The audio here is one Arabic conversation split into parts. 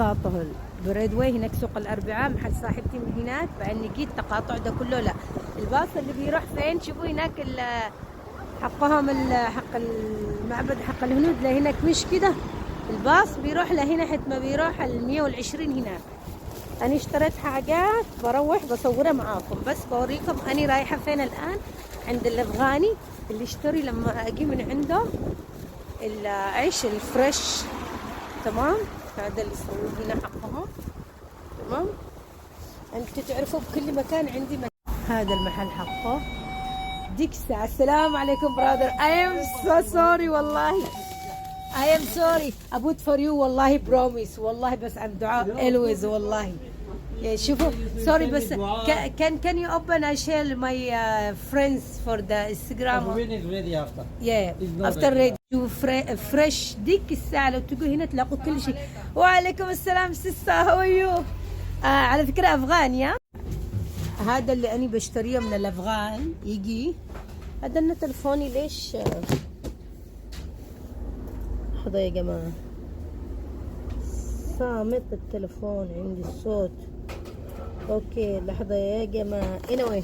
طاطهل بريدواي هناك سوق الأربعاء محل صاحبتي من هناك. بعدين جيت تقاطع ده كله لا. الباص اللي بيروح فين؟ شوفوا هناك حقهم حق المعبد حق الهنود لهناك مش كده. الباص بيروح لهنا حتى ما بيروح 120 هناك. أنا اشتريت حاجات بروح بصورها معاكم بس بوريكم أنا رايحة فين الآن. عند الأفغاني اللي اشتري لما أجي من عنده العيش الفريش. تمام. هذا اللي يسووه هنا حقهم. تمام. انتوا تعرفوا بكل مكان عندي هذا المحل حقه. ديك الساعة. السلام عليكم برادر. I am so sorry والله. I am sorry. I put for you والله promise والله بس عن دعاء always والله. شوفوا sorry بس can you open I share my friends for the Instagram. When is ready after. Yeah after ready. فريش. ديك الساعة لو تقول هنا تلاقوا كل شيء. وعليكم السلام سيستا هاو يو. على فكرة أفغانيا. هذا اللي أنا بشتريه من الأفغان يجي. هذا أنا تلفوني ليش لحظة يا جماعة صامت التلفون عندي الصوت. أوكي لحظة يا جماعة. anyway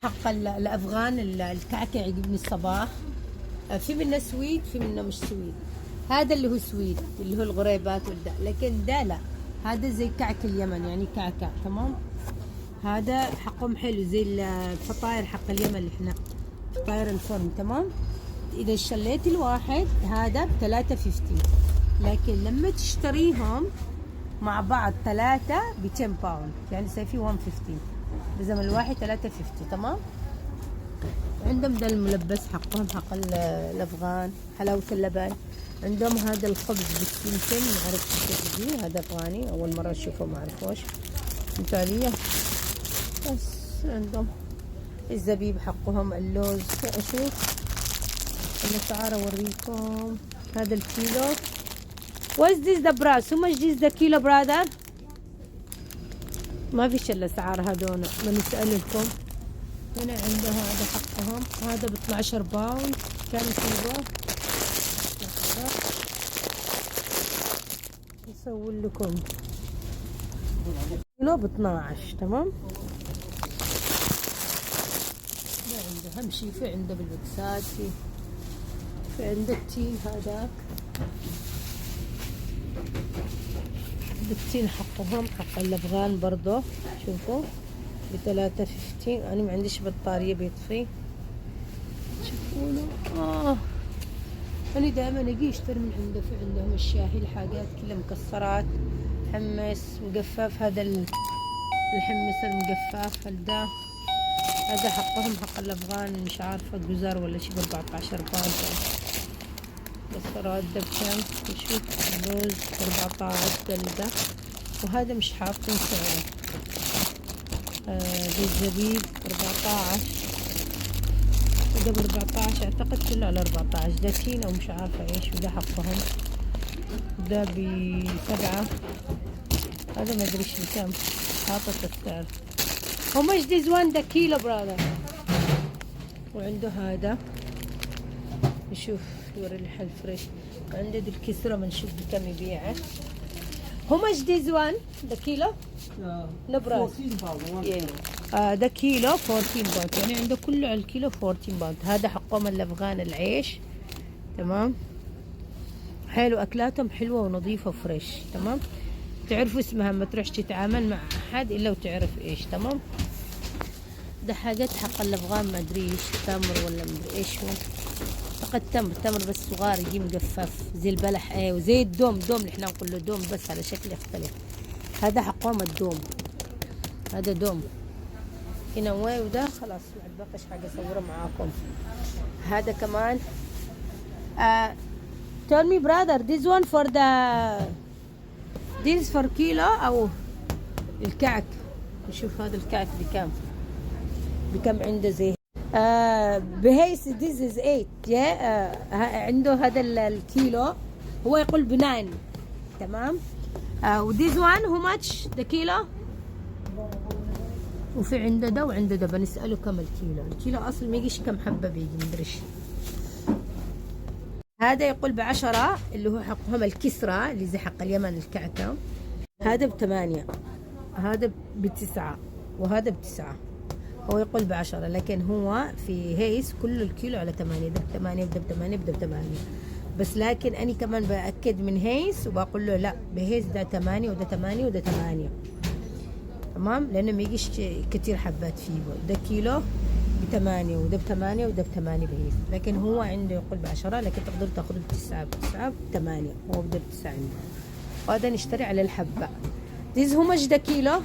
حق الأفغان الكعكة يعجبني الصباح. في منه سويد في منه مش سويد. هذا اللي هو سويد اللي هو الغريبات والدا. لكن ده لا. هذا زي كعك اليمن يعني كعكة. تمام. هذا حقهم حلو زي الفطاير حق اليمن اللي احنا فطاير الفرن. تمام. إذا شليت الواحد هذا ب3.50 لكن لما تشتريهم مع بعض 3 ب10 باوند يعني سيفي 150 لازم الواحد 3.50. تمام. عندهم ده الملبس حقهم حق الأفغان حلاوة اللبن. عندهم هذا الخبز بالسمسم ما عرفت كيف دي. هذا أفغاني أول مرة أشوفه ما أعرفوش مثالية. بس عندهم الزبيب حقهم اللوز. أشوف الأسعار أوريكم. هذا الكيلو. What is this the price? How much is the kilo brother? ما فيش الأسعار هذول بنسألكم. هنا عنده هذا حقهم. هذا ب12 باوند. كم كيلو؟ يسوي لكم كيلو ب12. تمام. ده عنده أهم شيء. في عنده بالمكسات في عنده التين هذاك. التين حقهم حق الأفغان برضو. شوفوا ب3.50. أنا ما عنديش بطارية بيطفي. شوفوا أنا دائما أجي أشتري من عنده. في عندهم الشاهي الحاجات كلها مكسرات حمص مجفف. هذا الحمص المجفف ده. هذا حقهم حق الأفغان مش عارفة جزر ولا شي ب14 باوند. مكسرات ده بكم؟ نشوف اللوز 14 ده. وهذا مش حاطين سعره. دي الزبيب 14 وده ب14 اعتقد كله على 14. ده تين او مش عارفة ايش. وده حقهم ده ب7. هذا ما ادري ايش بكم حاطط السعر. How much this one the kilo brother. وعنده هذا نشوف يوري الحل فريش. عنده دي الكسرة بنشوف بكم يبيعه. How much this one the kilo? No brother. 14 pound. ده كيلو 14 باوند يعني عنده كله على الكيلو 14 باوند. هذا حقهم الأفغان العيش. تمام. حلو أكلاتهم حلوة ونظيفة وفريش. تمام. تعرفوا اسمها ما تروحش تتعامل مع أحد إلا وتعرف إيش. تمام. ده حاجات حق الأفغان ما أدري إيش تمر ولا ما أدري إيش هو. فقط تمر بس صغار يجي مجفف زي البلح. وزي الدوم اللي احنا نقول له دوم بس على شكل يختلف. هذا حقهم الدوم. هذا دوم هنا وده خلاص ما بقاش حاجة أصوره معاكم. هذا كمان tell me brother this one for the this for كيلو أو الكعك. نشوف هذا الكعك بكم عنده زي بهيس this is 8 عنده هذا الكيلو هو يقول ب9. تمام. وthis one how much the كيلو. وفي عنده ده وعنده ده بنسأله كم الكيلو. الكيلو أصل ما يجيش كم حبة بيجي مدريش. هذا يقول ب10 اللي هو حقهم الكسرى اللي زي حق اليمن الكعكة. هذا ب8، هذا ب9، وهذا ب9. هو يقول ب10 لكن هو في هيس كله الكيلو على 8. ده ب8 وده ب8 وده ب8. بس لكن أنا كمان بأكد من هيس وبقول له لا بهيس ده 8 وده 8 وده 8. تمام، لأنه ما يجيش كتير حبات فيه. ده كيلو ب8 وده ب8 وده ب8 بهيس، لكن هو عنده يقول ب10 لكن تقدر تاخذ ب9 ب8. هو بده ب9 عنده. وهذا نشتري على الحبة. This how much the kilo?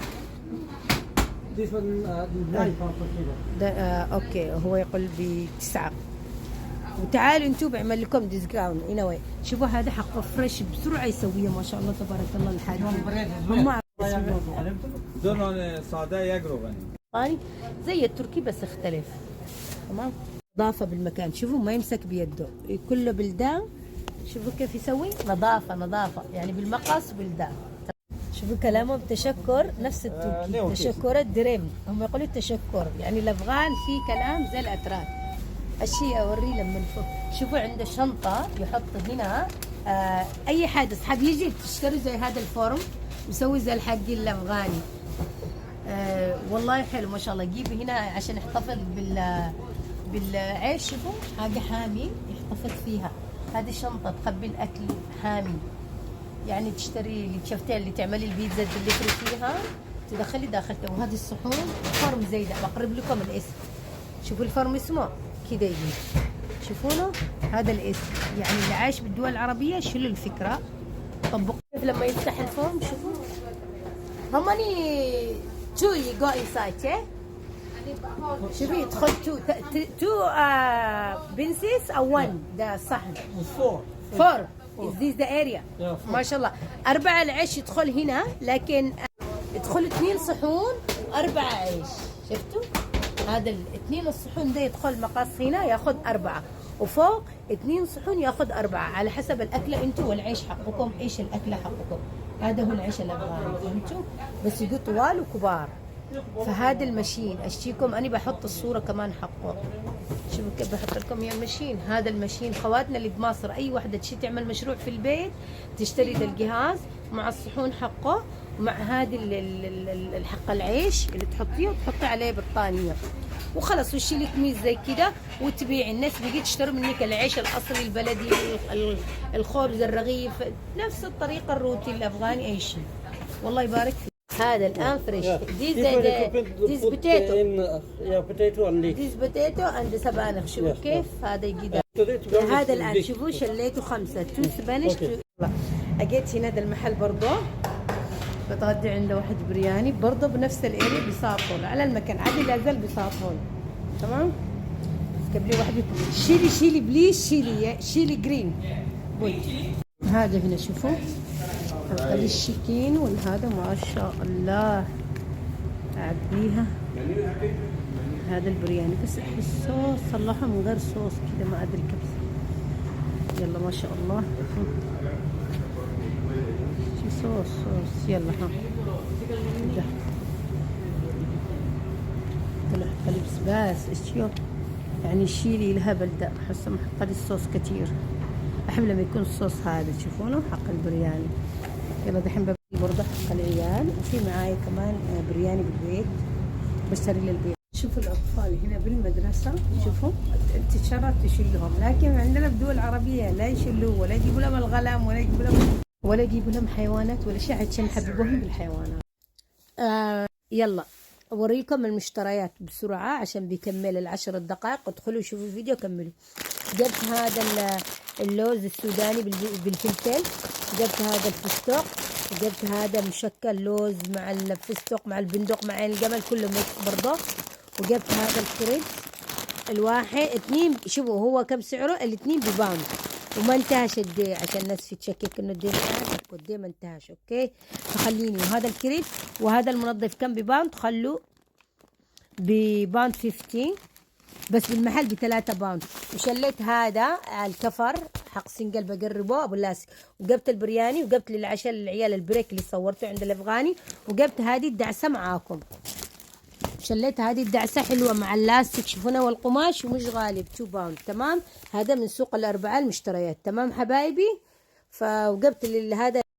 This one 9 pounds per kilo. ده اوكي هو يقول ب9. وتعالوا انتم بعمل لكم ديسكاونت anyway. شوفوا هذا حقه فريش بسرعة يسويه ما شاء الله تبارك الله الحاجة. هم دون ساده یک روغنی زي التركي بس اختلف. تمام، نظافة بالمكان. شوفوا ما يمسك بيده، كله بلدان. شوفوا كيف يسوي نظافة يعني بالمقص بلدان. شوفوا كلامهم تشكر نفس التركي. تشكر الدريم، هم يقولوا التشكر يعني الافغان في كلام زي الاتراك. الشيء اوريه لما نفك. شوفوا عنده شنطة يحط هنا اي حاجة اصحاب يجي تشتري زي هذا الفورم ويسوي زي الحقي الافغاني. والله حلو ما شاء الله. يجيب هنا عشان يحتفظ بالعيش. شوفوا حاجة حامي يحتفظ فيها. هذه شنطة تخبي الأكل حامي، يعني تشتري اللي شفتيها اللي تعملي البيتزا اللي فيها تدخلي داخلته. وهذه الصحون فرم زي ده بقرب لكم الاسم. شوفوا الفرم اسمه كده يجي، شوفونه هذا الاسم. يعني اللي عايش بالدول العربية شيلوا الفكرة طبقوا. لما يفتح الفرم شوفوا how many two you got inside yeah. شوفي يدخل two بنسيس او one ده صحن. four is this the area. ما شاء الله 4 العيش يدخل هنا، لكن يدخل 2 صحون و4 عيش. شفتوا هذا 2 الصحون ده يدخل مقص هنا ياخذ 4، وفوق 2 صحون ياخذ 4 على حسب الاكله انتم والعيش حقكم. ايش الاكله حقكم؟ هذا هو العيش الافغاني فهمتوا؟ بس يقول طوال وكبار. فهذا المشين اشتيكم انا بحط الصوره كمان حقه. شوفوا كيف بحط لكم يا المشين. هذا المشين خواتنا اللي بمصر اي وحده تشي تعمل مشروع في البيت تشتري ذا الجهاز مع الصحون حقه ومع هذه الحق العيش اللي تحطيه وتحطي عليه بطانيه وخلص وتشيلي كميز زي كده وتبيعي. الناس بيجي تشتروا منك العيش الاصلي البلدي الخبز الرغيف نفس الطريقه الروتي الافغاني اي شيء. والله يبارك فيك. هذا الان فريش. This potato. potato and leeks. This potato and سبانخ. شوفوا كيف هذا يجي. هذا الان شوفوا شليته 5 2 سبانخ. اجيت هنا هذا المحل برضه بتغدي عنده واحد برياني برضه بنفس الاريا بساطون على المكان عادي لا زال بساطون. تمام، قبلي واحد شيلي بليز شيلي جرين بوي. هذا هنا شوفوا خلي الشيكين والهذا ما شاء الله اعبيها. هذا البرياني بس الصوص صلحه من غير صوص كذا ما ادري كيف. يلا ما شاء الله صوص يلا ها طلع قلبس بس اشيو يعني شيلي الهبل ده. احسه محط لي الصوص كتير. احب لما يكون الصوص هذا تشوفونه حق البرياني. يلا دحين ببدي برضه حق العيال وفي معايا كمان برياني بالبيت بشتري للبيت. شوفوا الاطفال هنا بالمدرسه شوفوا تشرف تشيلهم، لكن عندنا بدول العربيه لا يشيلوه ولا يجيبوا لهم الغلم ولا يجيبوا لهم حيوانات ولا شيء عشان يحببوهم بالحيوانات. يلا اوريكم المشتريات بسرعه عشان بيكمل ال10 دقائق. ادخلوا شوفوا الفيديو كملوا. جبت هذا اللوز السوداني بالفلفل، جبت هذا الفستق، جبت هذا مشكل لوز مع الفستق مع البندق مع الجمل كله ميكس برضه، وجبت هذا الكريب الواحد 2. شوفوا هو كم سعره؟ الاثنين بباوند وما انتهش الدي عشان الناس تشكك انه الدي والدي ما انتهش. اوكي فخليني. وهذا الكريب وهذا المنظف كم بباوند؟ خلوا بباوند 15 بس بالمحل ب3 باوند. وشليت هذا الكفر حق سنجل بقربه ابو لاس، وجبت البرياني وجبت للعشاء للعيال البريك اللي صورته عند الافغاني، وجبت هذه الدعسه معاكم. شليتها. هذه الدعسة حلوة مع اللاستيك شوفونا والقماش ومش غالي ب 2 باوند. تمام. هذا من سوق الأربعاء المشتريات. تمام حبايبي. فوقفت هذا